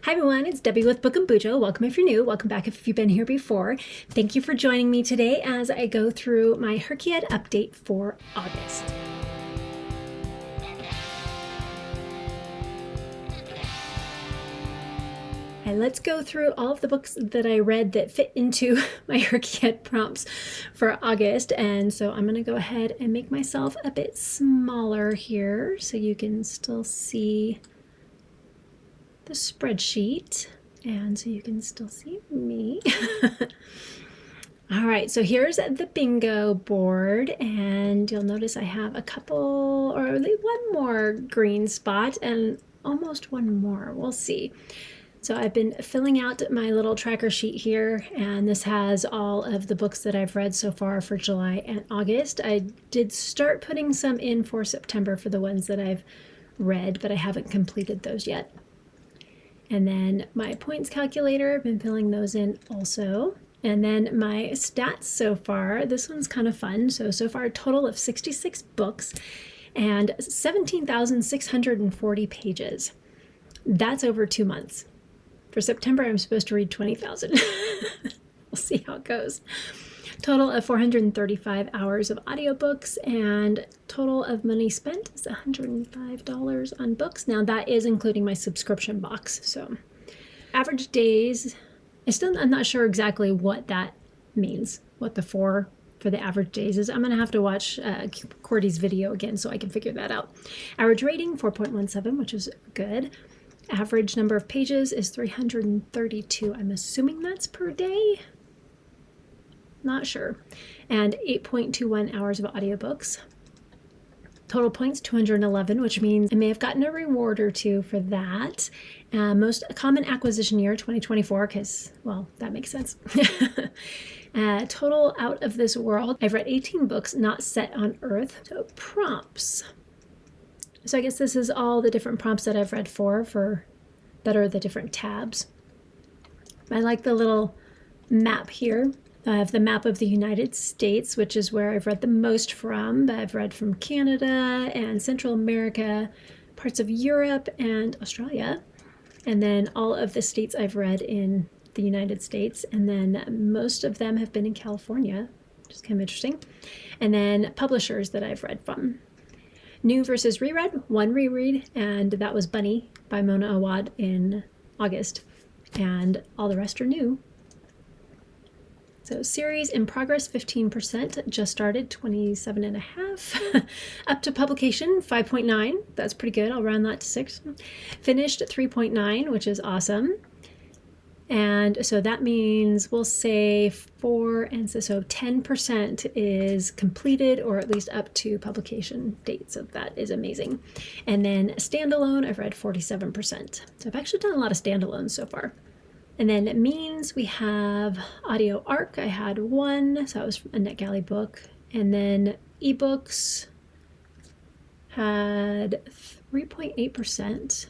Hi everyone, it's Debbie with Book and Bujo. Welcome if you're new, welcome back if you've been here before. Thank you for joining me today as I go through my HRCYED update for August. And let's go through all of the books that I read that fit into my HRCYED prompts for August. And so I'm going to go ahead and make myself a bit smaller here so you can still see the spreadsheet and so you can still see me. All right, so here's the bingo board, and you'll notice I have a couple or one more green spot and almost one more. We'll see. So I've been filling out my little tracker sheet here, and this has all of the books that I've read so far for July and August. I did start putting some in for September for the ones that I've read, but I haven't completed those yet. And then my points calculator, I've been filling those in also. And then my stats so far, this one's kind of fun. So far a total of 66 books and 17,640 pages. That's over 2 months. For September, I'm supposed to read 20,000. We'll see how it goes. Total of 435 hours of audiobooks, and total of money spent is $105 on books. Now that is including my subscription box. So average days, I'm not sure exactly what that means, what the for the average days is. I'm going to have to watch Cordy's video again so I can figure that out. Average rating, 4.17, which is good. Average number of pages is 332. I'm assuming that's per day. Not sure. And 8.21 hours of audiobooks. Total points 211, which means I may have gotten a reward or two for that. Most common acquisition year 2024, because, well, that makes sense. Total out of this world. I've read 18 books not set on Earth. So prompts. So I guess this is all the different prompts that I've read for that are the different tabs. I like the little map here. I have the map of the United States, which is where I've read the most from. I've read from Canada and Central America, parts of Europe and Australia, and then all of the states I've read in the United States, and then most of them have been in California, which is kind of interesting. And then publishers that I've read from. New versus reread, one reread, and that was Bunny by Mona Awad in August, and all the rest are new. So series in progress, 15%, just started, 27.5. Up to publication, 5.9. That's pretty good. I'll round that to 6. Finished, 3.9, which is awesome. And so that means we'll say 4, and so 10% is completed or at least up to publication date. So that is amazing. And then standalone, I've read 47%. So I've actually done a lot of standalones so far. And then it means we have Audio Arc. I had 1, so that was a NetGalley book. And then ebooks had 3.8%.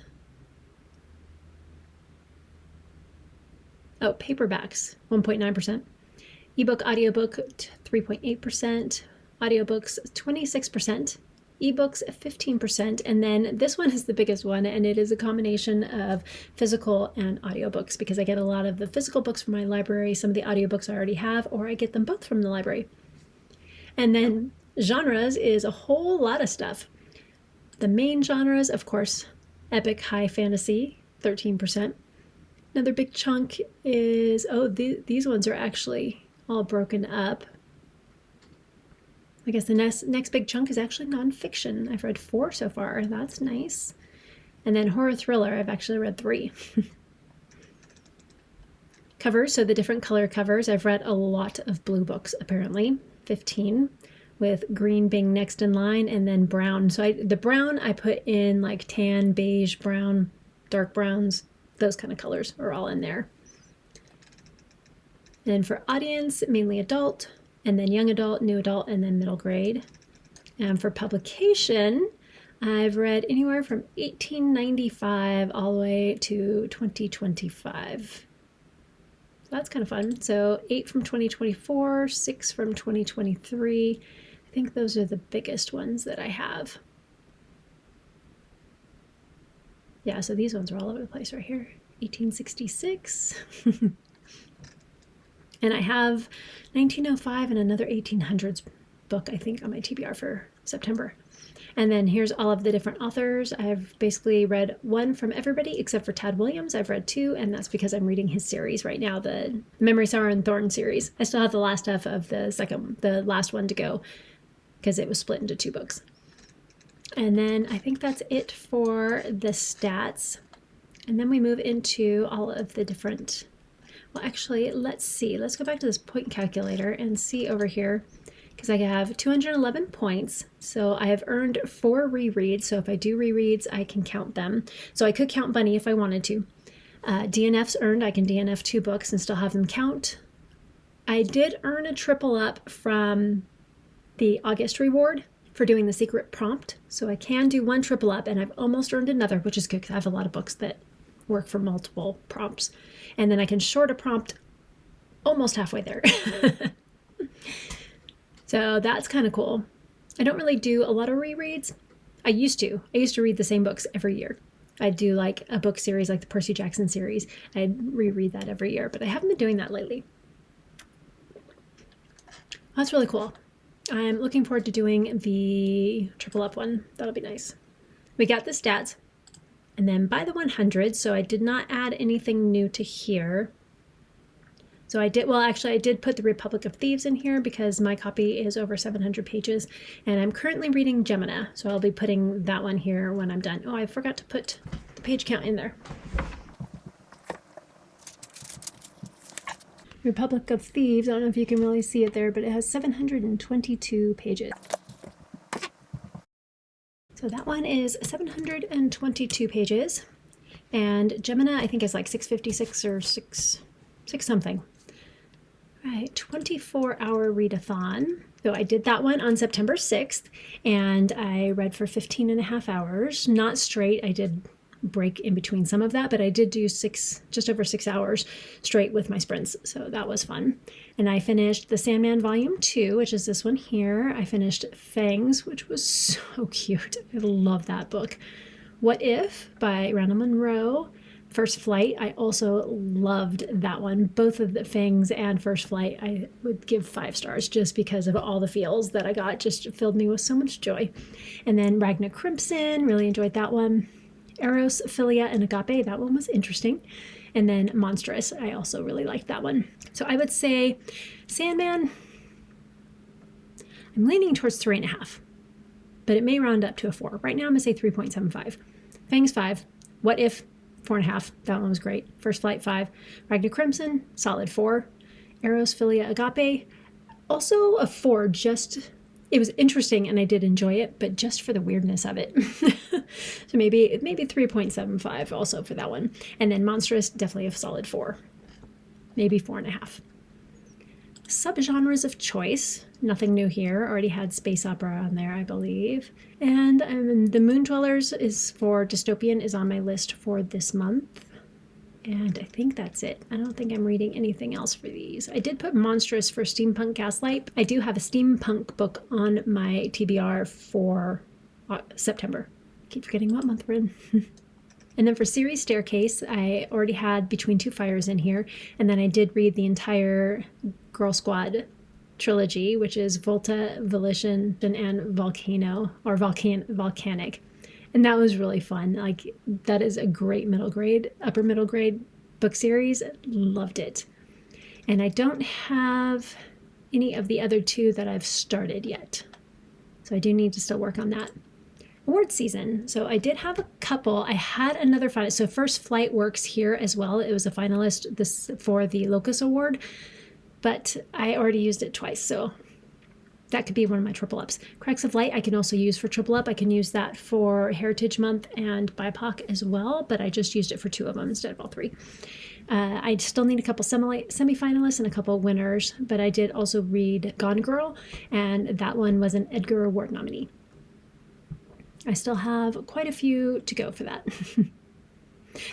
Oh, paperbacks, 1.9%. Ebook, audiobook, 3.8%. Audiobooks, 26%. Ebooks, 15%, and then this one is the biggest one, and it is a combination of physical and audiobooks because I get a lot of the physical books from my library, some of the audiobooks I already have, or I get them both from the library. And then genres is a whole lot of stuff. The main genres, of course, epic high fantasy, 13%. Another big chunk is, these ones are actually all broken up. I guess the next big chunk is actually nonfiction. I've read 4 so far. That's nice. And then horror thriller, I've actually read 3. Covers, so the different color covers. I've read a lot of blue books, apparently. 15, with green being next in line, and then brown. So the brown I put in like tan, beige, brown, dark browns. Those kind of colors are all in there. And for audience, mainly adult, and then young adult, new adult, and then middle grade. And for publication, I've read anywhere from 1895 all the way to 2025. That's kind of fun. So 8 from 2024, 6 from 2023. I think those are the biggest ones that I have. Yeah, so these ones are all over the place right here. 1866. And I have 1905 and another 1800s book, I think, on my TBR for September. And then here's all of the different authors. I've basically read one from everybody except for Tad Williams. I've read two, and that's because I'm reading his series right now, the Memory, Sorrow, and Thorn series. I still have the last half of the last one to go because it was split into two books. And then I think that's it for the stats. And then we move into all of the different, well, actually, let's see. Let's go back to this point calculator and see over here, because I have 211 points. So I have earned 4 rereads. So if I do rereads, I can count them. So I could count Bunny if I wanted to. DNFs earned, I can DNF 2 books and still have them count. I did earn a triple up from the August reward for doing the secret prompt. So I can do 1 triple up, and I've almost earned another, which is good because I have a lot of books that work for multiple prompts. And then I can short a prompt almost halfway there. So that's kind of cool. I don't really do a lot of rereads. I used to read the same books every year. I'd do like a book series like the Percy Jackson series. I'd reread that every year, but I haven't been doing that lately. That's really cool. I'm looking forward to doing the triple up one. That'll be nice. We got the stats. And then by the 100, so I did not add anything new to here. So I did, well, actually, I did put the Republic of Thieves in here because my copy is over 700 pages. And I'm currently reading Gemina, so I'll be putting that one here when I'm done. Oh, I forgot to put the page count in there. Republic of Thieves, I don't know if you can really see it there, but it has 722 pages. So that one is 722 pages, and Gemina I think is like 656 or 6 something. All right, 24-hour readathon. So I did that one on September 6th, and I read for 15 and a half hours, not straight. I did break in between some of that, but I did do just over 6 hours straight with my sprints, so that was fun. And I finished The Sandman Volume 2, which is this one here. I finished Fangs, which was so cute. I love that book. What If by Randall Munroe. First Flight, I also loved that one. Both of the Fangs and First Flight, I would give 5 stars just because of all the feels that I got. Just filled me with so much joy. And then Ragna Crimson, really enjoyed that one. Eros, Philia, and Agape, that one was interesting. And then Monstrous, I also really liked that one. So I would say Sandman, I'm leaning towards 3.5, but it may round up to a 4. Right now I'm going to say 3.75. Fangs 5. What If 4.5. That one was great. First Flight 5. Ragna Crimson, solid 4. Eros, Philia, Agape, also a 4. It was interesting and I did enjoy it, but just for the weirdness of it. So maybe 3.75 also for that one. And then Monstrous, definitely a solid 4. Maybe 4.5. Subgenres of choice. Nothing new here. Already had space opera on there, I believe. And the Moon Dwellers is for dystopian is on my list for this month. And I think that's it. I don't think I'm reading anything else for these. I did put Monstrous for Steampunk Gaslight. I do have a steampunk book on my TBR for September. I keep forgetting what month we're in. And then for Series Staircase, I already had Between Two Fires in here. And then I did read the entire Girl Squad trilogy, which is Volta, Volition, and Volcano, or Volcanic. And that was really fun. Like, that is a great upper middle grade book series. Loved it. And I don't have any of the other 2 that I've started yet. So I do need to still work on that. Award season. So I did have a couple. I had another finalist. So First Flight works here as well. It was a finalist for the Locus Award, but I already used it twice. So that could be one of my triple ups. Cracks of Light I can also use for triple up. I can use that for Heritage Month and BIPOC as well, but I just used it for 2 of them instead of all 3. I still need a couple semi-finalists and a couple winners, but I did also read Gone Girl, and that one was an Edgar Award nominee. I still have quite a few to go for that.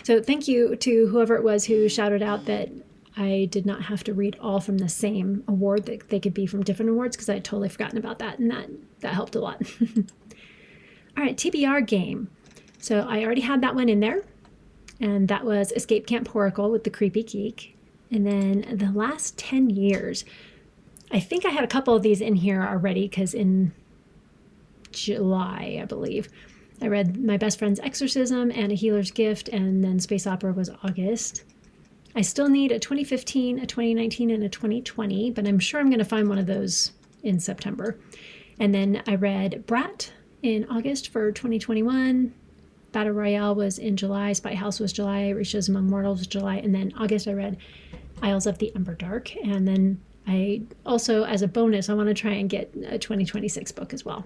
So thank you to whoever it was who shouted out that I did not have to read all from the same award, that they could be from different awards, because I had totally forgotten about that, and that helped a lot. All right, TBR game. So I already had that one in there. and that was Escape Camp Horacle with the Creepy Geek. And then the last 10 years, I think I had a couple of these in here already, because in July, I believe, I read My Best Friend's Exorcism and A Healer's Gift, and then Space Opera was August. I still need a 2015, a 2019, and a 2020, but I'm sure I'm going to find one of those in September. And then I read Brat in August for 2021. Battle Royale was in July. Spy House was July. Risha's Among Mortals was July. And then August I read Isles of the Emberdark. And then I also, as a bonus, I want to try and get a 2026 book as well.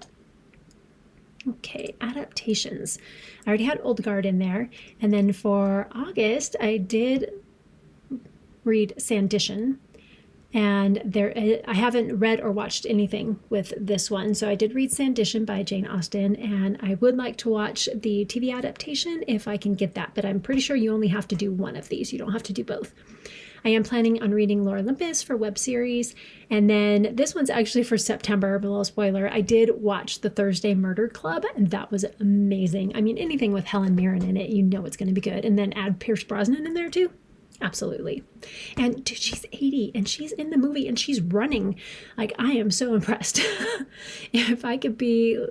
Okay, adaptations. I already had Old Guard in there. And then for August, I did read Sandition. And I haven't read or watched anything with this one. So I did read Sandition by Jane Austen, and I would like to watch the TV adaptation if I can get that. But I'm pretty sure you only have to do one of these. You don't have to do both. I am planning on reading Lore Olympus for web series. And then this one's actually for September, but a little spoiler. I did watch the Thursday Murder Club, and that was amazing. I mean, anything with Helen Mirren in it, you know it's going to be good. And then add Pierce Brosnan in there too. Absolutely. And dude, she's 80 and she's in the movie and she's running. Like, I am so impressed. If I could be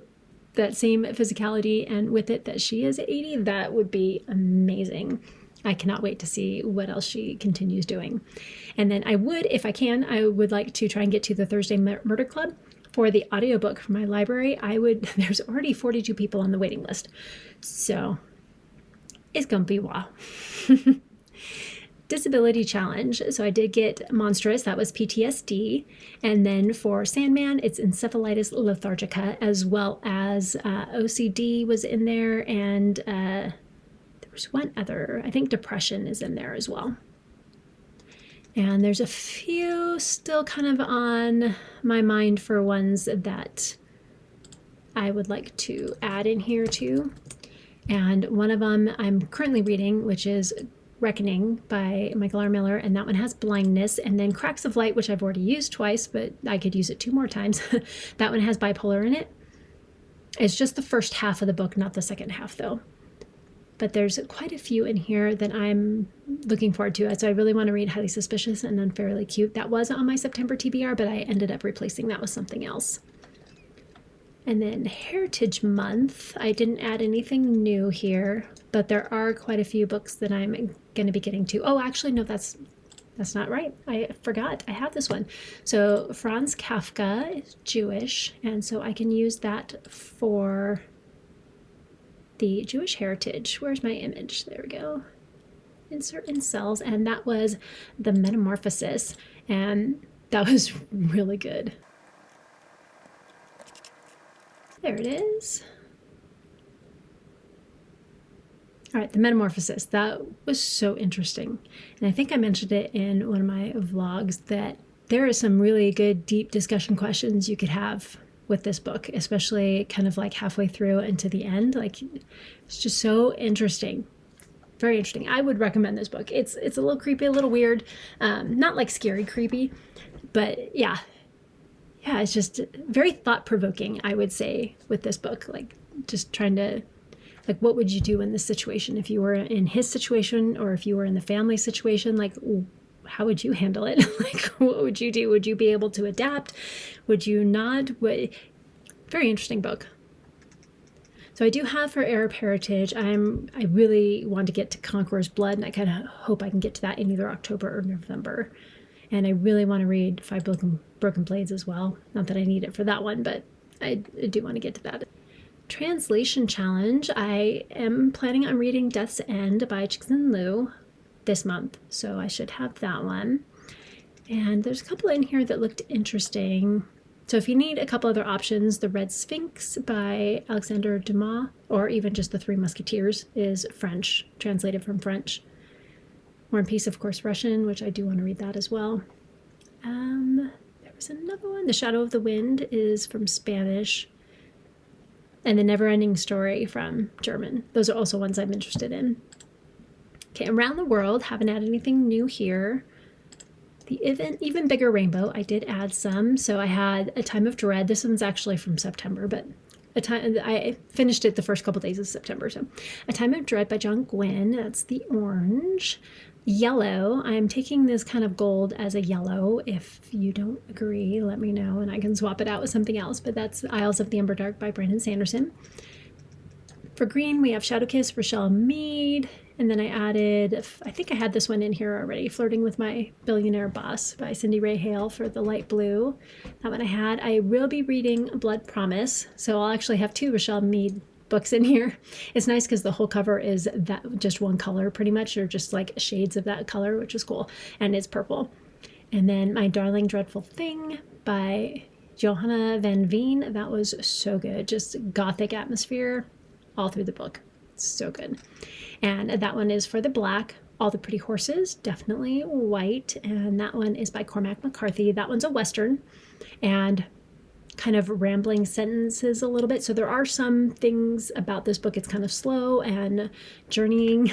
that same physicality and with it that she is 80, that would be amazing. I cannot wait to see what else she continues doing. And then I would, if I can, I would like to try and get to the Thursday Murder Club for the audiobook from my library. There's already 42 people on the waiting list. So it's going to be a while. Disability challenge. So I did get Monstrous, that was PTSD. And then for Sandman, it's encephalitis lethargica, as well as OCD was in there. And there was one other, I think depression is in there as well. And there's a few still kind of on my mind for ones that I would like to add in here too. And one of them I'm currently reading, which is Reckoning by Michael R. Miller, and that one has blindness. And then Cracks of Light, which I've already used twice, but I could use it 2 more times. That one has bipolar in it. It's just the first half of the book, not the second half though. But there's quite a few in here that I'm looking forward to. So I really want to read Highly Suspicious and Unfairly Cute. That was on my September TBR, but I ended up replacing that with something else. And then Heritage Month, I didn't add anything new here, but there are quite a few books that I'm going to be getting to. Oh, actually, no, that's not right. I forgot. I have this one. So Franz Kafka is Jewish, and so I can use that for the Jewish heritage. Where's my image? There we go. Insert in cells, and that was The Metamorphosis, and that was really good. There it is. All right, The Metamorphosis. That was so interesting. And I think I mentioned it in one of my vlogs that there are some really good deep discussion questions you could have with this book, especially kind of like halfway through and to the end. Like, it's just so interesting. Very interesting. I would recommend this book. It's a little creepy, a little weird. Not like scary creepy, but yeah, it's just very thought-provoking, I would say, with this book. Like, just trying to, like, what would you do in this situation? If you were in his situation or if you were in the family situation, like, how would you handle it? Like, what would you do? Would you be able to adapt? Would you not? Very interesting book. So I do have for Arab Heritage, I really want to get to Conqueror's Blood, and I kind of hope I can get to that in either October or November. And I really want to read Five Broken Blades as well. Not that I need it for that one, but I do want to get to that. Translation challenge. I am planning on reading Death's End by Cixin Liu this month, so I should have that one. And there's a couple in here that looked interesting. So if you need a couple other options, The Red Sphinx by Alexandre Dumas, or even just The Three Musketeers, is French, translated from French. War and Peace, of course, Russian, which I do want to read that as well. There was another one. The Shadow of the Wind is from Spanish. And The Never-Ending Story from German. Those are also ones I'm interested in. Okay, Around the World, haven't added anything new here. The Even Bigger Rainbow, I did add some. So I had A Time of Dread. This one's actually from September, but I finished it the first couple days of September. So A Time of Dread by John Gwynne. That's the orange. Yellow. I'm taking this kind of gold as a yellow. If you don't agree, let me know and I can swap it out with something else. But that's Isles of the Emberdark by Brandon Sanderson. For green, we have Shadowkiss, Rochelle Mead. And then I added, I think I had this one in here already, Flirting with My Billionaire Boss by Cindy Ray Hale for the light blue. That one I had. I will be reading Blood Promise, so I'll actually have 2 Rochelle Mead books in here. It's nice because the whole cover is that just one color pretty much, or just like shades of that color, which is cool. And it's purple. And then My Darling Dreadful Thing by Johanna Van Veen. That was so good. Just gothic atmosphere all through the book. So good. And that one is for the black. All the Pretty Horses, definitely white. And that one is by Cormac McCarthy. That one's a Western and kind of rambling sentences a little bit. So there are some things about this book. It's kind of slow and journeying,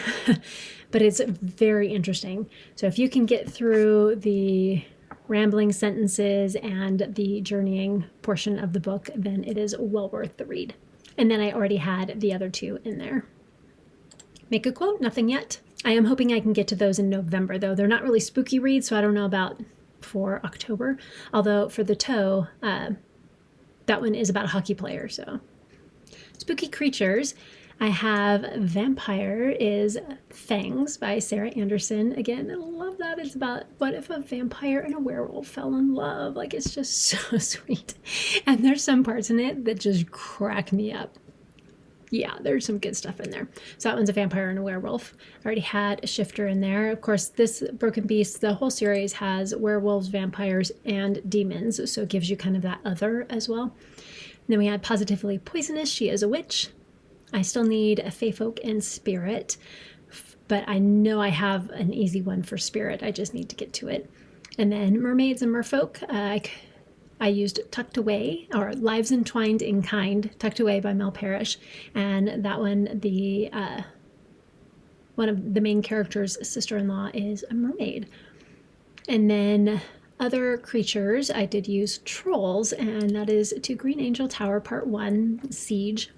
but it's very interesting. So if you can get through the rambling sentences and the journeying portion of the book, then it is well worth the read. And then I already had the other 2 in there. Make a quote, nothing yet. I am hoping I can get to those in November, though. They're not really spooky reads, so I don't know about for October. Although for the toe, that one is about a hockey player, so. Spooky creatures. I have Vampire is Fangs by Sarah Anderson. Again, I love that. It's about what if a vampire and a werewolf fell in love. Like, it's just so sweet. And there's some parts in it that just crack me up. Yeah, there's some good stuff in there. So that one's a vampire and a werewolf. I already had a shifter in there. Of course, this Broken Beast, the whole series has werewolves, vampires, and demons. So it gives you kind of that other as well. And then we had Positively Poisonous. She is a witch. I still need a Fae Folk and Spirit, but I know I have an easy one for Spirit. I just need to get to it. And then Mermaids and Merfolk. I used Tucked Away, or Lives Entwined in Kind, Tucked Away by Mel Parrish. And that one, one of the main characters' sister-in-law is a mermaid. And then other creatures, I did use Trolls, and that is To Green Angel Tower Part 1, Siege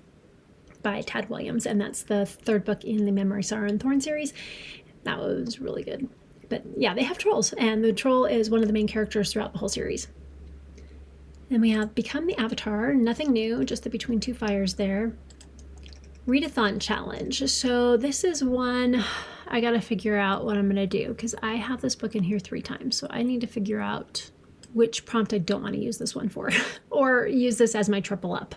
by Tad Williams. And that's the 3rd book in the Memory, Sorrow, and Thorn series. That was really good. But yeah, they have trolls, and the troll is one of the main characters throughout the whole series. Then we have Become the Avatar, nothing new, just the Between Two Fires there. Readathon Challenge. So this is one I gotta figure out what I'm gonna do, because I have this book in here 3 times, so I need to figure out which prompt I don't want to use this one for, or use this as my triple up.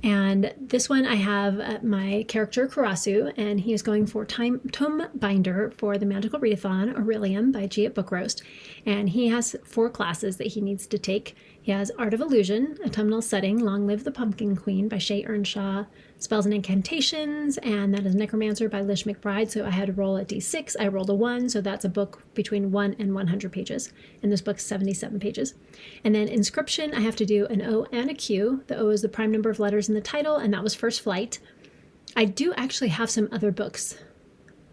And this one I have my character Karasu, and he is going for Tome Binder for the Magical Readathon, Aurelium by G at Book Roast. And he has 4 classes that he needs to take. He has Art of Illusion, Autumnal Setting, Long Live the Pumpkin Queen by Shay Earnshaw, Spells and Incantations, and that is Necromancer by Lish McBride. So I had to roll a d6. I rolled a 1, so that's a book between 1 and 100 pages. And this book's 77 pages. And then Inscription, I have to do an O and a Q. The O is the prime number of letters in the title, and that was First Flight. I do actually have some other books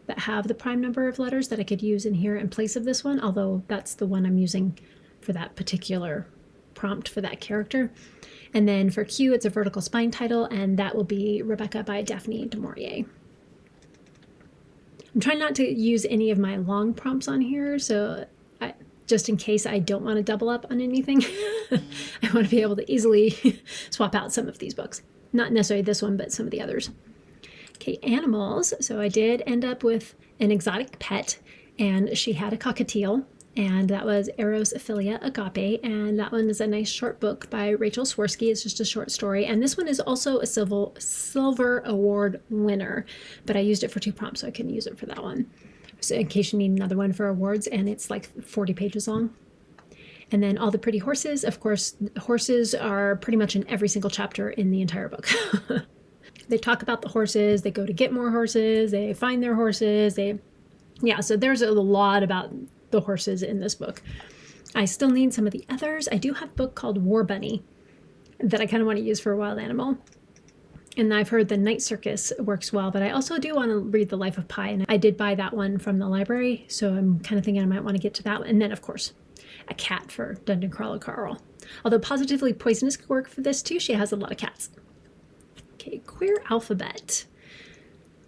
that have the prime number of letters that I could use in here in place of this one, although that's the one I'm using for that particular prompt for that character. And then for Q, it's a Vertical Spine title, and that will be Rebecca by Daphne du Maurier. I'm trying not to use any of my long prompts on here, so just in case I don't want to double up on anything, I want to be able to easily swap out some of these books. Not necessarily this one, but some of the others. Okay, animals. So I did end up with an exotic pet, and she had a cockatiel. And that was Eros Ophelia Agape, and that one is a nice short book by Rachel Swirsky. It's just a short story, and this one is also a Silver Award winner, but I used it for 2 prompts, so I couldn't use it for that one. So in case you need another one for awards, and it's like 40 pages long. And then All the Pretty Horses. Of course, horses are pretty much in every single chapter in the entire book. They talk about the horses, they go to get more horses, they find their horses, yeah, so there's a lot about the horses in this book. I still need some of the others. I do have a book called War Bunny that I kind of want to use for a wild animal. And I've heard the Night Circus works well, but I also do want to read The Life of Pi, and I did buy that one from the library, so I'm kind of thinking I might want to get to that one. And then, of course, a cat for Dungeon Crawler Carl. Although Positively Poisonous could work for this too. She has a lot of cats. Okay, Queer Alphabet.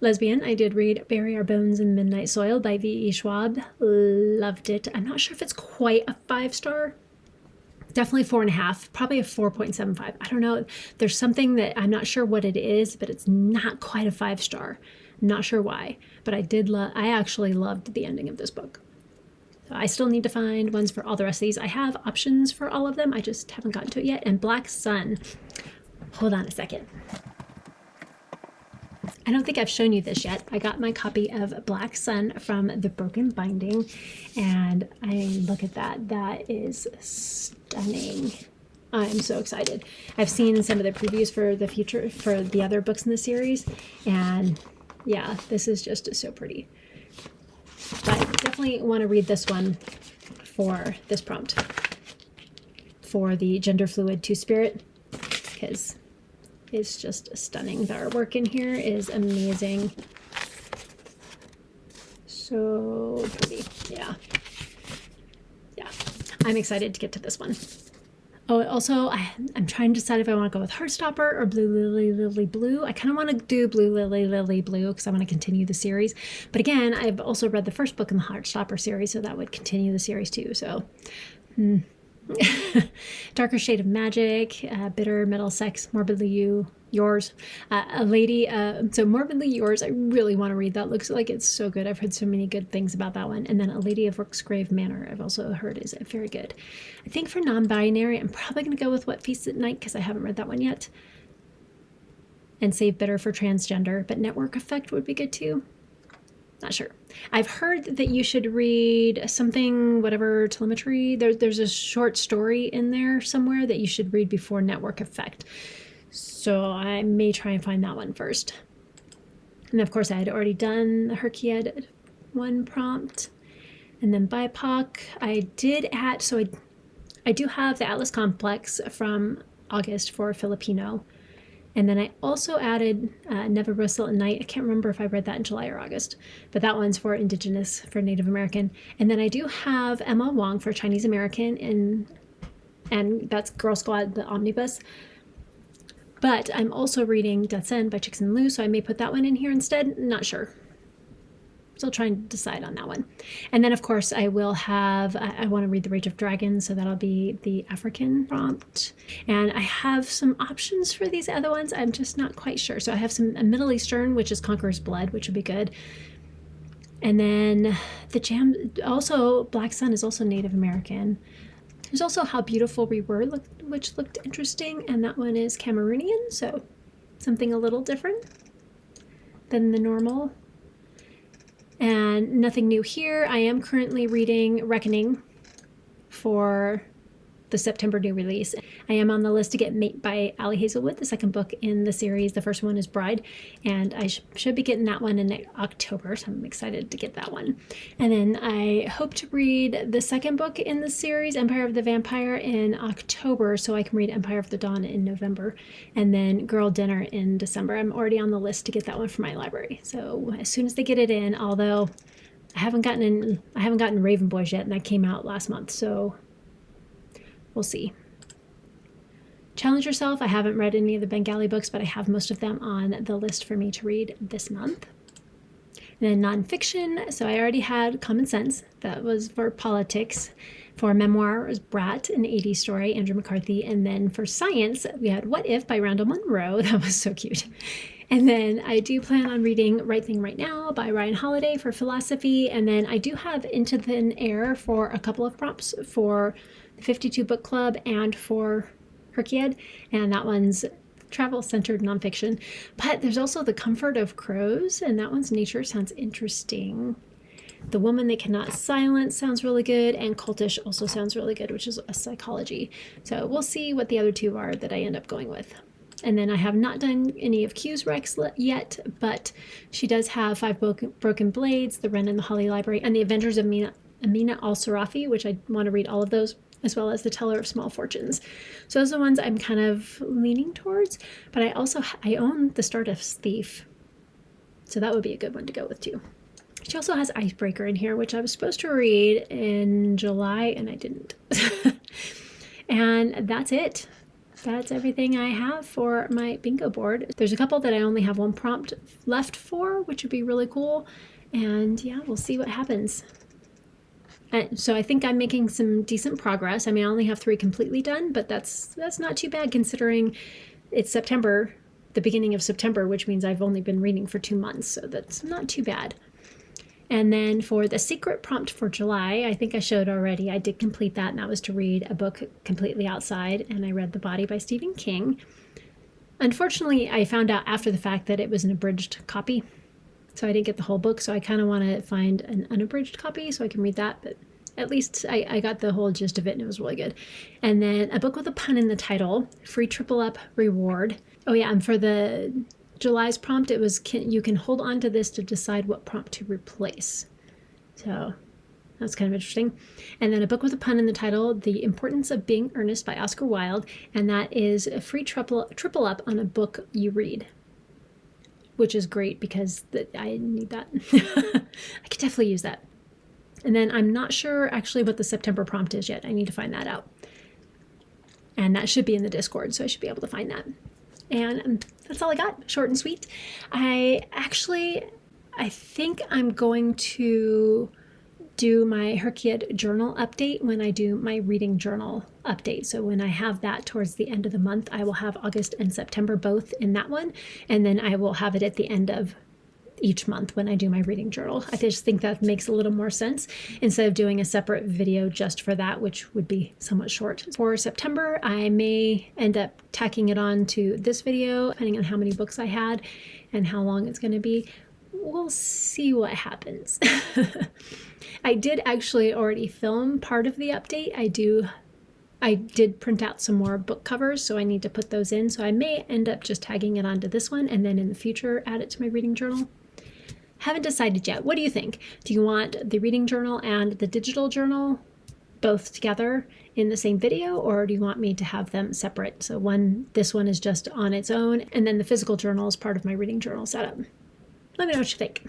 Lesbian, I did read Bury Our Bones in Midnight Soil by V.E. Schwab. Loved it. I'm not sure if it's quite a 5-star. Definitely 4.5, probably a 4.75. I don't know. There's something that I'm not sure what it is, but it's not quite a 5-star. Not sure why, but I actually loved the ending of this book. So I still need to find ones for all the rest of these. I have options for all of them. I just haven't gotten to it yet. And Black Sun. Hold on a second. I don't think I've shown you this yet. I got my copy of Black Sun from the Broken Binding, and look at that. That is stunning. I'm so excited. I've seen some of the previews for the other books in the series, and yeah, this is just so pretty. But definitely want to read this one for this prompt for the gender fluid two-spirit, because it's just stunning. The artwork in here is amazing. So pretty. Yeah. I'm excited to get to this one. Oh, also, I'm trying to decide if I want to go with Heartstopper or Blue Lily Lily Blue. I kind of want to do Blue Lily Lily Blue because I want to continue the series. But again, I've also read the first book in the Heartstopper series, so that would continue the series too. So, Darker Shade of Magic, Bitter Metal Sex, Morbidly Yours, A Lady. So Morbidly Yours, I really want to read that. Looks like it's so good. I've heard so many good things about that one. And then A Lady of Rooksgrave Manor, I've also heard is very good. I think for non-binary, I'm probably going to go with What Feasts at Night because I haven't read that one yet. And save Bitter for transgender, but Network Effect would be good too. Not sure. I've heard that you should read something, whatever, telemetry. There's a short story in there somewhere that you should read before Network Effect. So I may try and find that one first. And of course, I had already done the HRCYED 1 prompt. And then BIPOC, I did add, so I do have the Atlas Complex from August for Filipino. And then I also added Never Rustle at Night. I can't remember if I read that in July or August, but that one's for Indigenous, for Native American. And then I do have Emma Wong for Chinese American, and that's Girl Squad, the omnibus. But I'm also reading Death's End by Chixin Liu, so I may put that one in here instead. Not sure. Still trying to decide on that one. And then, of course, I will have, I want to read The Rage of Dragons, so that'll be the African prompt. And I have some options for these other ones. I'm just not quite sure. So I have some Middle Eastern, which is Conqueror's Blood, which would be good. And then also Black Sun is also Native American. There's also How Beautiful We Were, which looked interesting. And that one is Cameroonian, so something a little different than the normal. And nothing new here. I am currently reading Reckoning for the September new release. I am on the list to get Mate by Ali Hazelwood, the second book in the series. The first one is Bride, and I should be getting that one in October, so I'm excited to get that one. And then I hope to read the second book in the series, Empire of the Vampire, in October, so I can read Empire of the Dawn in November, and then Girl Dinner in December. I'm already on the list to get that one from my library, so as soon as they get it in, although I haven't gotten Raven Boys yet, and that came out last month, so we'll see. Challenge Yourself. I haven't read any of the Bengali books, but I have most of them on the list for me to read this month. And then nonfiction. So I already had Common Sense. That was for politics. For memoir, it was Brat, an 80s story, Andrew McCarthy. And then for science, we had What If by Randall Munroe. That was so cute. And then I do plan on reading Right Thing Right Now by Ryan Holiday for philosophy. And then I do have Into Thin Air for a couple of prompts for the 52 Book Club and for HRCYED, and that one's travel-centered nonfiction. But there's also The Comfort of Crows, and that one's nature. Sounds interesting. The Woman They Cannot Silence sounds really good, and Cultish also sounds really good, which is a psychology. So we'll see what the other two are that I end up going with. And then I have not done any of Q's Rex yet, but she does have 5 Broken Blades, The Wren and the Holly Library, and The Avengers of Amina al-Sarafi, which I want to read all of those, as well as The Teller of Small Fortunes. So those are the ones I'm kind of leaning towards, but I own The Stardust Thief, so that would be a good one to go with too. She also has Icebreaker in here, which I was supposed to read in July, and I didn't. And that's it. that's everything I have for my bingo board. There's a couple that I only have one prompt left for, which would be really cool. And yeah, we'll see what happens. And so I think I'm making some decent progress. I mean, I only have 3 completely done, but that's not too bad considering it's September, the beginning of September, which means I've only been reading for 2 months. So that's not too bad. And then for the secret prompt for July, I think I showed already, I did complete that, and that was to read a book completely outside, and I read The Body by Stephen King. Unfortunately, I found out after the fact that it was an abridged copy, so I didn't get the whole book, so I kind of want to find an unabridged copy so I can read that, but at least I got the whole gist of it, and it was really good. And then a book with a pun in the title, free triple up reward. Oh yeah, and for the July's prompt, it was you can hold on to this to decide what prompt to replace. So that's kind of interesting. And then a book with a pun in the title, The Importance of Being Earnest by Oscar Wilde, and that is a free triple up on a book you read, which is great because I need that. I could definitely use that. And then I'm not sure actually what the September prompt is yet. I need to find that out. And that should be in the Discord, so I should be able to find that. And that's all I got, short and sweet. I think I'm going to do my HRCYED journal update when I do my reading journal update. So when I have that towards the end of the month, I will have August and September both in that one. And then I will have it at the end of each month when I do my reading journal. I just think that makes a little more sense instead of doing a separate video just for that, which would be somewhat short. For September, I may end up tacking it on to this video, depending on how many books I had and how long it's going to be. We'll see what happens. I did actually already film part of the update. I did print out some more book covers, so I need to put those in. So I may end up just tagging it onto this one and then in the future add it to my reading journal. Haven't decided yet. What do you think? Do you want the reading journal and the digital journal both together in the same video, or do you want me to have them separate? So this one is just on its own, and then the physical journal is part of my reading journal setup. Let me know what you think.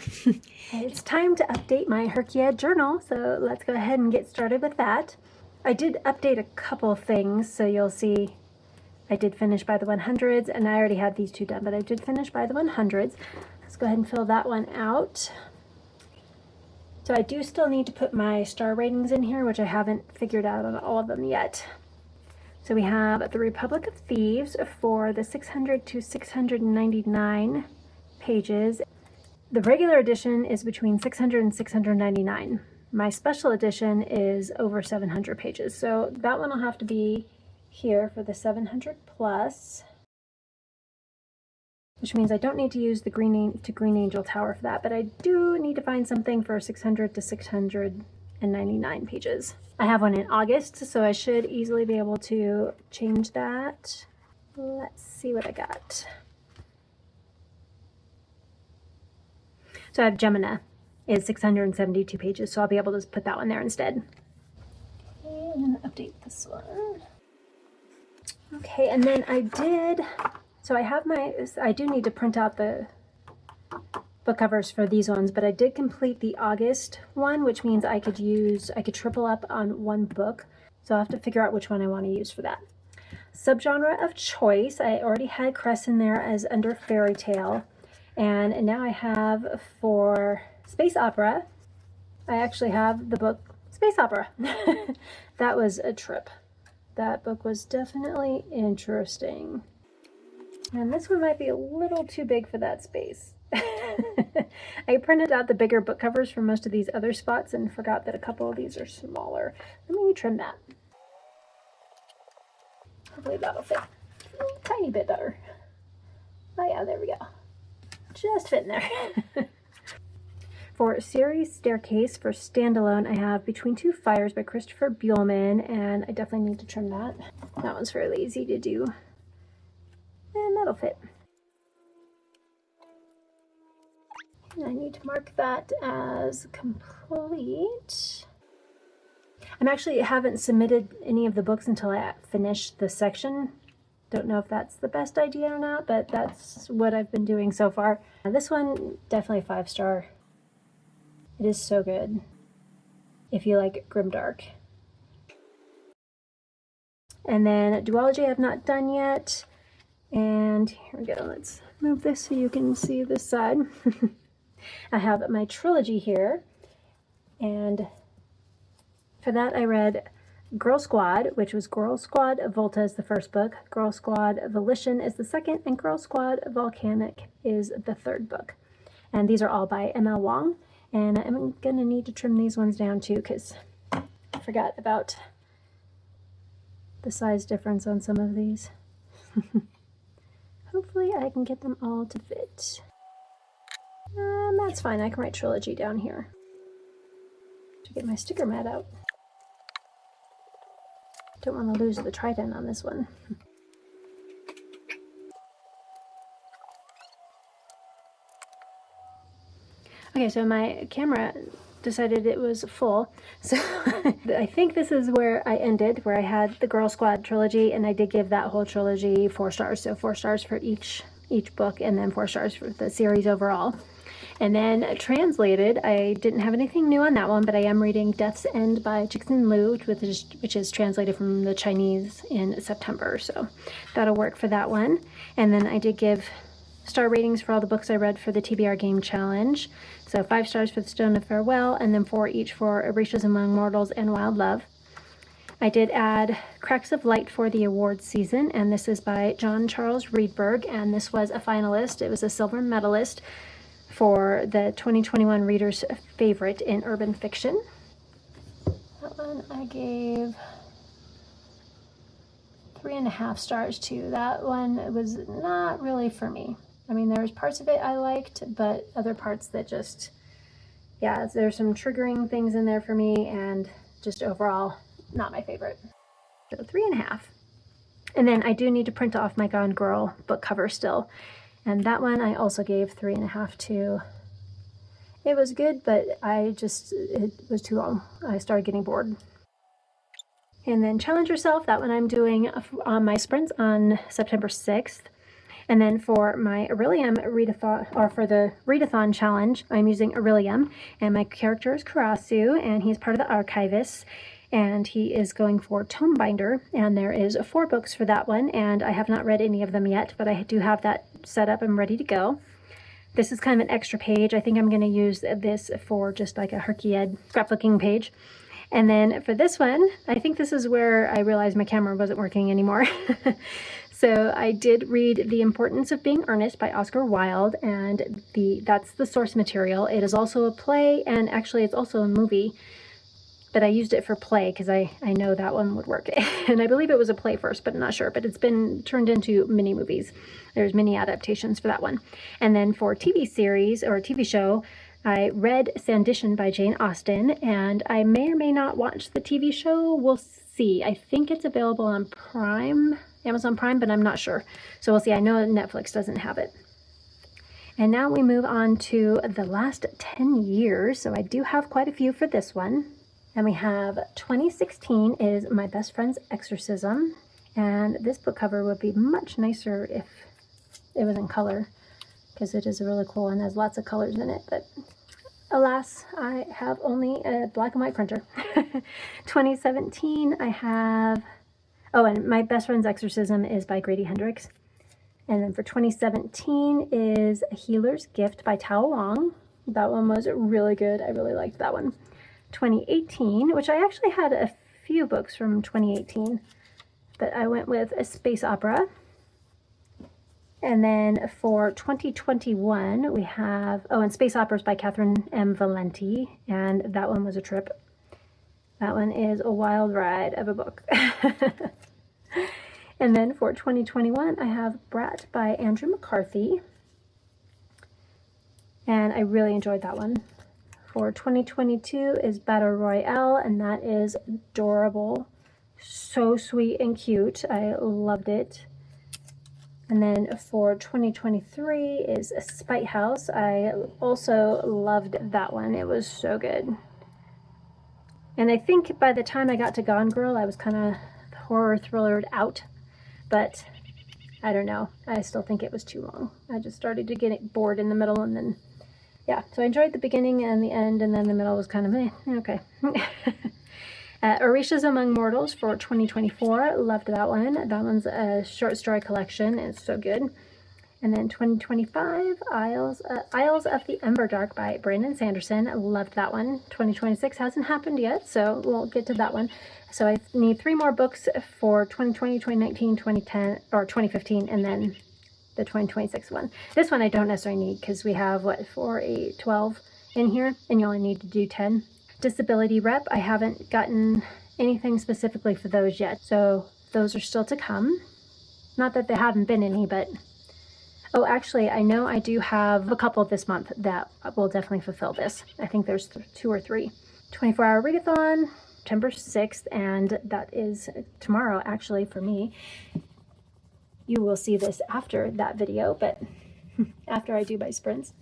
It's time to update my HRCYED journal, so let's go ahead and get started with that. I did update a couple things, so you'll see I did finish by the 100s, and I already had these 2 done, but I did finish by the 100s. Let's go ahead and fill that one out. So I do still need to put my star ratings in here, which I haven't figured out on all of them yet. So we have The Republic of Thieves for the 600 to 699 pages. The regular edition is between 600 and 699. My special edition is over 700 pages. So that one will have to be here for the 700 plus, which means I don't need to use the Green Angel Tower for that, but I do need to find something for 600 to 699 pages. I have one in August, so I should easily be able to change that. Let's see what I got. So I have Gemina is 672 pages, so I'll be able to put that one there instead. Okay, I'm gonna update this one. Okay, and then I do need to print out the book covers for these ones, but I did complete the August one, which means I could triple up on one book. So I'll have to figure out which one I want to use for that. Subgenre of choice, I already had Cress in there as under fairy tale. And now I have for space opera, I actually have the book Space Opera. That was a trip. That book was definitely interesting. And this one might be a little too big for that space. I printed out the bigger book covers for most of these other spots and forgot that a couple of these are smaller. Let me trim that. Hopefully that'll fit a tiny bit better. Oh yeah, there we go. Just fitting there. For Series Staircase for standalone, I have Between Two Fires by Christopher Buehlman, and I definitely need to trim that. That one's fairly easy to do. And that'll fit. And I need to mark that as complete. I haven't submitted any of the books until I finish the section. Don't know if that's the best idea or not, but that's what I've been doing so far. This one, definitely 5-star. It is so good if you like grimdark. And then duology I have not done yet. And here we go, let's move this so you can see this side. I have my trilogy here, and for that I read Girl Squad, which was Girl Squad Volta is the first book, Girl Squad Volition is the second, and Girl Squad Volcanic is the third book. And these are all by M.L. Wong, and I'm gonna need to trim these ones down too because I forgot about the size difference on some of these. Hopefully I can get them all to fit. That's fine, I can write trilogy down here. To get my sticker mat out. Don't want to lose the trident on this one. Okay, so my camera decided it was full, so I think this is where I ended, where I had the Girl Squad trilogy, and I did give that whole trilogy 4 stars, so 4 stars for each book, and then 4 stars for the series overall. And then translated, I didn't have anything new on that one, but I am reading Death's End by Cixin Liu, which is translated from the Chinese in September, so that'll work for that one. And then I did give star ratings for all the books I read for the TBR Game Challenge. So 5 stars for The Stone of Farewell, and then 4 each for Orishas Among Mortals and Wild Love. I did add Cracks of Light for the awards season, and this is by John Charles Reedberg, and this was a finalist. It was a silver medalist for the 2021 Reader's Favorite in Urban Fiction. That one I gave 3.5 stars to. That one was not really for me. I mean, there was parts of it I liked, but other parts that just, yeah, there's some triggering things in there for me, and just overall, not my favorite. So 3.5. And then I do need to print off my Gone Girl book cover still. And that one I also gave 3.5 to. It was good, but it was too long. I started getting bored. And then Challenge Yourself, that one I'm doing on my sprints on September 6th. And then for my Aurelium readathon, or for the readathon challenge, I'm using Aurelium, and my character is Karasu, and he's part of the archivists, and he is going for Tomebinder, and there is 4 books for that one, and I have not read any of them yet, but I do have that set up and ready to go. This is kind of an extra page. I think I'm going to use this for just like a HRCYED scrapbooking page. And then for this one, I think this is where I realized my camera wasn't working anymore. So I did read The Importance of Being Earnest by Oscar Wilde, and that's the source material. It is also a play, and actually it's also a movie, but I used it for play because I know that one would work. And I believe it was a play first, but I'm not sure. But it's been turned into mini movies. There's mini adaptations for that one. And then for TV series or TV show, I read Sandition by Jane Austen, and I may or may not watch the TV show. We'll see. I think it's available on Prime, Amazon Prime, but I'm not sure. So we'll see. I know Netflix doesn't have it. And now we move on to the last 10 years. So I do have quite a few for this one. And we have 2016 is My Best Friend's Exorcism. And this book cover would be much nicer if it was in color, because it is really cool and has lots of colors in it. But alas, I have only a black and white printer. 2017, I have, oh, and My Best Friend's Exorcism is by Grady Hendrix. And then for 2017 is A Healer's Gift by Tao Wang. That one was really good. I really liked that one. 2018, which I actually had a few books from 2018, but I went with A Space Opera. And then for 2021, we have, oh, and Space Operas by Catherine M. Valenti, and that one was a trip. That one is a wild ride of a book. And then for 2021, I have Brat by Andrew McCarthy, and I really enjoyed that one. For 2022 is Battle Royale, and that is adorable. So sweet and cute. I loved it. And then for 2023 is Spite House. I also loved that one. It was so good. And I think by the time I got to Gone Girl, I was kind of horror thrillered out. But I don't know. I still think it was too long. I just started to get bored in the middle, and then, yeah. So I enjoyed the beginning and the end, and then the middle was kind of, okay. Orishas Among Mortals for 2024. Loved that one. That one's a short story collection. It's so good. And then 2025, Isles of the Emberdark by Brandon Sanderson. Loved that one. 2026 hasn't happened yet, so we'll get to that one. So I need 3 more books for 2020, 2019, 2010, or 2015, and then the 2026 one. This one I don't necessarily need because we have, 4, 8, 12 in here, and you only need to do 10. Disability Rep, I haven't gotten anything specifically for those yet, so those are still to come. Not that there haven't been any, but... Oh, actually, I know I do have a couple this month that will definitely fulfill this. I think there's 2 or 3. 24-hour readathon, September 6th, and that is tomorrow, actually, for me. You will see this after that video, but after I do my sprints.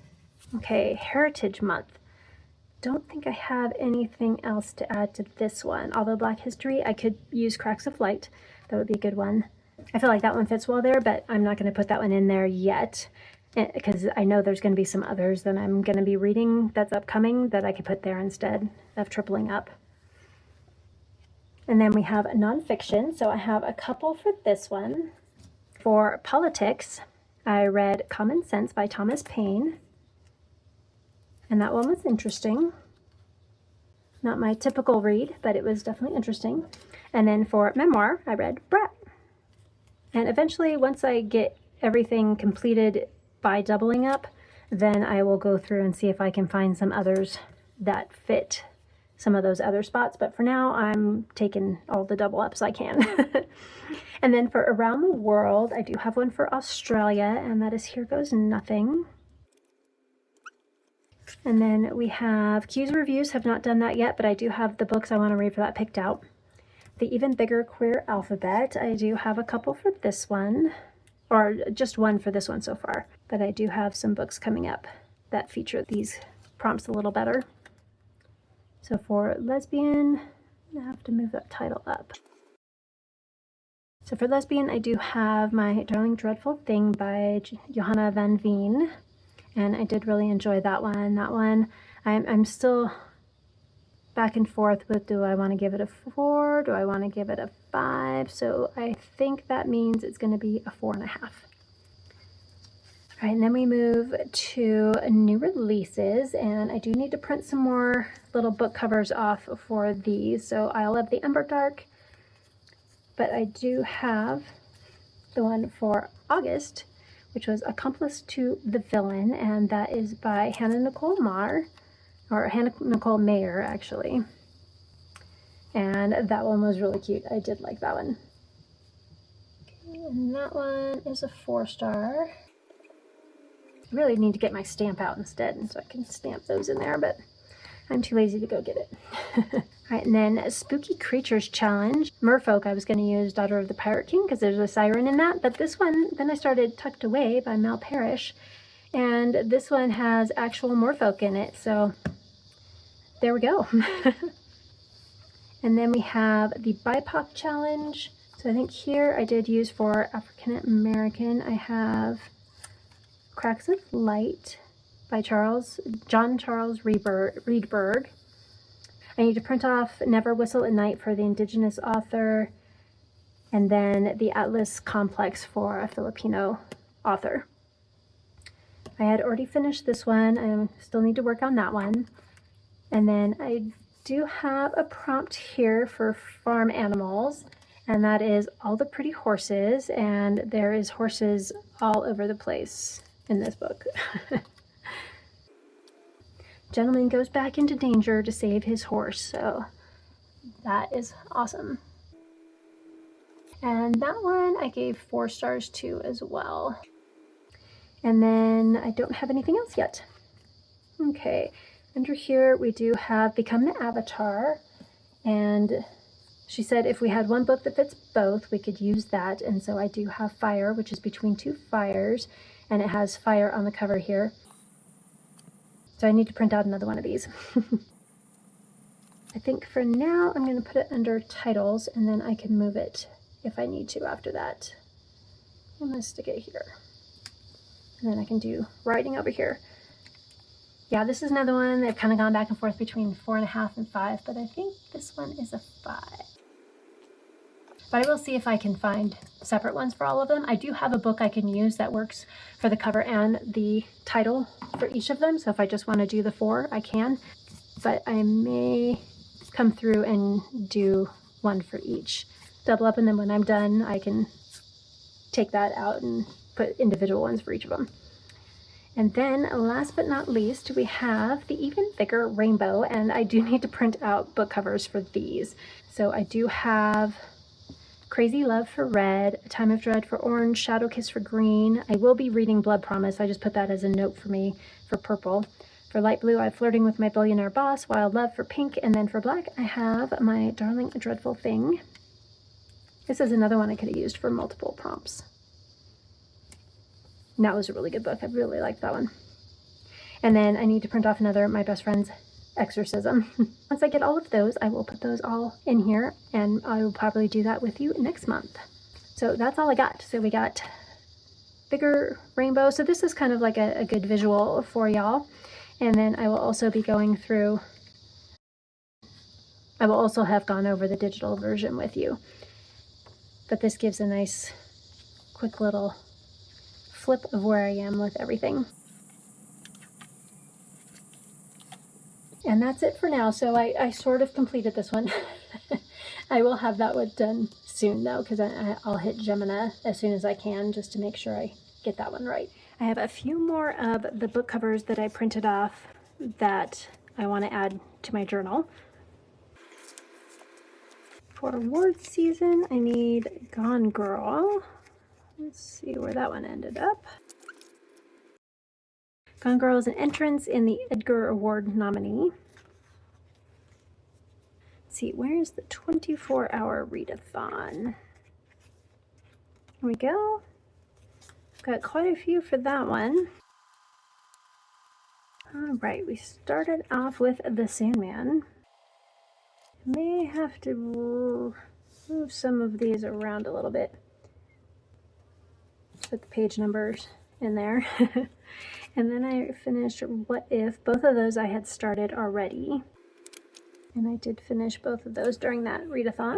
Okay, Heritage Month. Don't think I have anything else to add to this one. Although Black History, I could use Cracks of Light. That would be a good one. I feel like that one fits well there, but I'm not going to put that one in there yet because I know there's going to be some others that I'm going to be reading that's upcoming that I could put there instead of tripling up. And then we have nonfiction. So I have a couple for this one. For politics, I read Common Sense by Thomas Paine. And that one was interesting. Not my typical read, but it was definitely interesting. And then for memoir, I read Brat. And eventually, once I get everything completed by doubling up, then I will go through and see if I can find some others that fit some of those other spots. But for now, I'm taking all the double ups I can. And then for Around the World, I do have one for Australia, and that is Here Goes Nothing. And then we have Q's Reviews. Have not done that yet, but I do have the books I want to read for that picked out. The Even Bigger Queer Alphabet. I do have a couple for this one, or just one for this one so far, but I do have some books coming up that feature these prompts a little better. So for lesbian, I have to move that title up. So for lesbian, I do have My Darling Dreadful Thing by Johanna van Veen, and I did really enjoy that one. That one, I'm still back and forth with, do I want to give it a 4? Do I want to give it a 5? So I think that means it's going to be a 4.5. All right, and then we move to new releases, and I do need to print some more little book covers off for these. So Isle of the Emberdark, but I do have the one for August, which was Accomplice to the Villain, and that is by Hannah Nicole Mayer, actually. And that one was really cute. I did like that one. Okay, and that one is a 4-star. I really need to get my stamp out instead, so I can stamp those in there, but I'm too lazy to go get it. All right, and then Spooky Creatures Challenge. Merfolk, I was going to use Daughter of the Pirate King because there's a siren in that, but this one, then I started Tucked Away by Mel Parrish, and this one has actual merfolk in it, so there we go. And then we have the BIPOC Challenge. So I think here I did use for African American. I have Cracks of Light by John Charles Reedberg. I need to print off Never Whistle at Night for the Indigenous author, and then the Atlas Complex for a Filipino author. I had already finished this one. I still need to work on that one. And then I do have a prompt here for farm animals, and that is All the Pretty Horses, and there is horses all over the place in this book. Gentleman goes back into danger to save his horse, so that is awesome. And that one I gave 4 stars to as well. And then I don't have anything else yet. Okay, under here we do have Become the Avatar, and she said if we had one book that fits both, we could use that. And so I do have Fire, which is Between Two Fires, and it has fire on the cover here. So I need to print out another one of these. I think for now I'm going to put it under titles, and then I can move it if I need to after that. I'm going to stick it here. And then I can do writing over here. Yeah, this is another one. They've kind of gone back and forth between 4.5 and 5, but I think this one is a 5. But I will see if I can find separate ones for all of them. I do have a book I can use that works for the cover and the title for each of them. So if I just want to do the 4, I can. But I may come through and do one for each. Double up, and then when I'm done, I can take that out and put individual ones for each of them. And then last but not least, we have the Even Bigger Rainbow, and I do need to print out book covers for these. So I do have Crazy Love for red, A Time of Dread for orange, Shadow Kiss for green. I will be reading Blood Promise. I just put that as a note for me for purple. For light blue, I have Flirting with My Billionaire Boss, Wild Love for pink, and then for black, I have My Darling A Dreadful Thing. This is another one I could have used for multiple prompts. And that was a really good book. I really liked that one. And then I need to print off another My Best Friend's Exorcism. Once I get all of those, I will put those all in here, and I will probably do that with you next month. So that's all I got. So we got Bigger Rainbow. So this is kind of like a good visual for y'all. And then I will also be going through, I will also have gone over the digital version with you. But this gives a nice quick little flip of where I am with everything. And that's it for now. So I sort of completed this one. I will have that one done soon though, because I'll hit Gemini as soon as I can, just to make sure I get that one right. I have a few more of the book covers that I printed off that I want to add to my journal. For award season, I need Gone Girl. Let's see where that one ended up. Gone Girl is an entrance in the Edgar Award nominee. Let's see, where's the 24-hour readathon? Here we go. Got quite a few for that one. All right, we started off with The Sandman. May have to move some of these around a little bit. Put the page numbers in there. And then I finished What If. Both of those I had started already. And I did finish both of those during that readathon.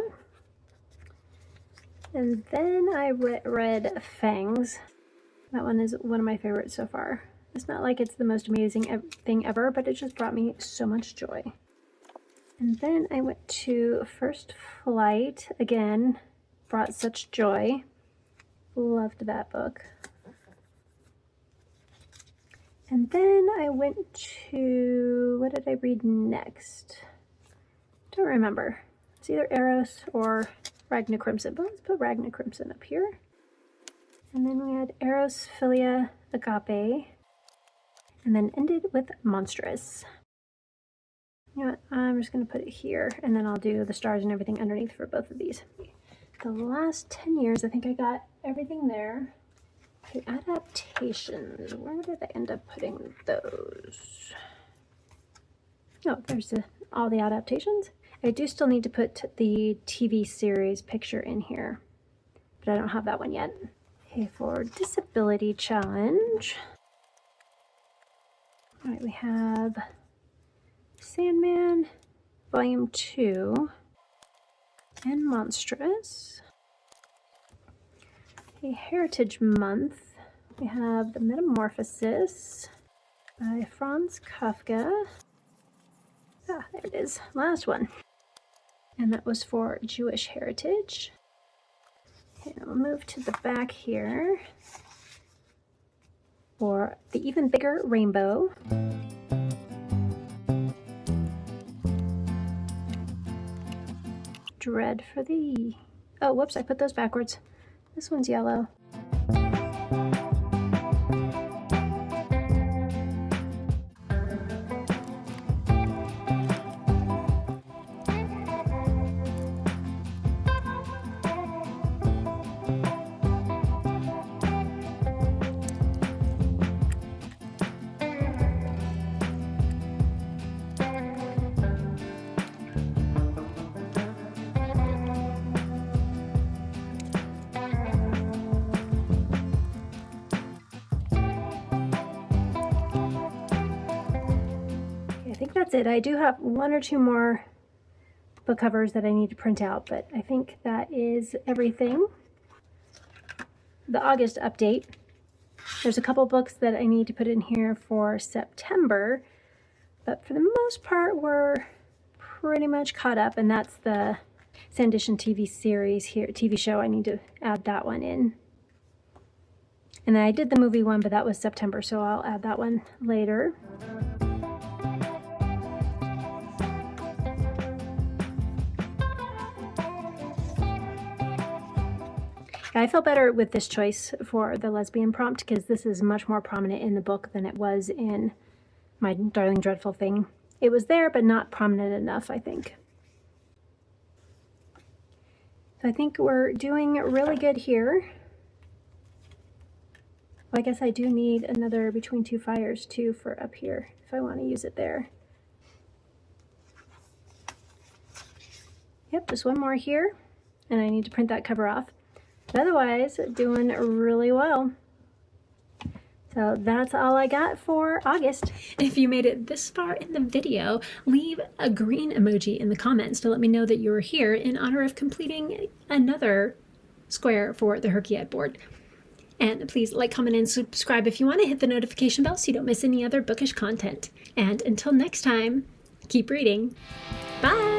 And then I read Fangs. That one is one of my favorites so far. It's not like it's the most amazing thing ever, but it just brought me so much joy. And then I went to First Flight. Again, brought such joy. Loved that book. And then I went to, what did I read next? Don't remember. It's either Eros or Ragna Crimson, but let's put Ragna Crimson up here. And then we had Eros, Philia, Agape, and then ended with Monstrous. You know what, I'm just going to put it here, and then I'll do the stars and everything underneath for both of these. The last 10 years, I think I got everything there. The adaptations, where did I end up putting those? Oh, there's all the adaptations. I do still need to put the TV series picture in here, but I don't have that one yet. Okay, for Disability Challenge. All right, we have Sandman, Volume 2, and Monstrous. A Heritage Month, we have The Metamorphosis by Franz Kafka. Ah, there it is, last one. And that was for Jewish Heritage. Okay, I'll move to the back here for The Even Bigger Rainbow. Dread for the... Oh, whoops, I put those backwards. This one's yellow. that's it. I do have one or two more book covers that I need to print out, but I think that is everything. The August update. There's a couple books that I need to put in here for September, but for the most part, we're pretty much caught up, and that's the Sandition TV series here, TV show. I need to add that one in. And then I did the movie one, but that was September, so I'll add that one later. I feel better with this choice for the lesbian prompt because this is much more prominent in the book than it was in My Darling Dreadful Thing. It was there, but not prominent enough, I think. So I think we're doing really good here. Well, I guess I do need another Between Two Fires too for up here if I want to use it there. Yep, just one more here, and I need to print that cover off. But otherwise, doing really well. So that's all I got for August. If you made it this far in the video, leave a green emoji in the comments to let me know that you're here in honor of completing another square for the HRCYED board. And please like, comment, and subscribe if you want to hit the notification bell so you don't miss any other bookish content. And until next time, keep reading. Bye!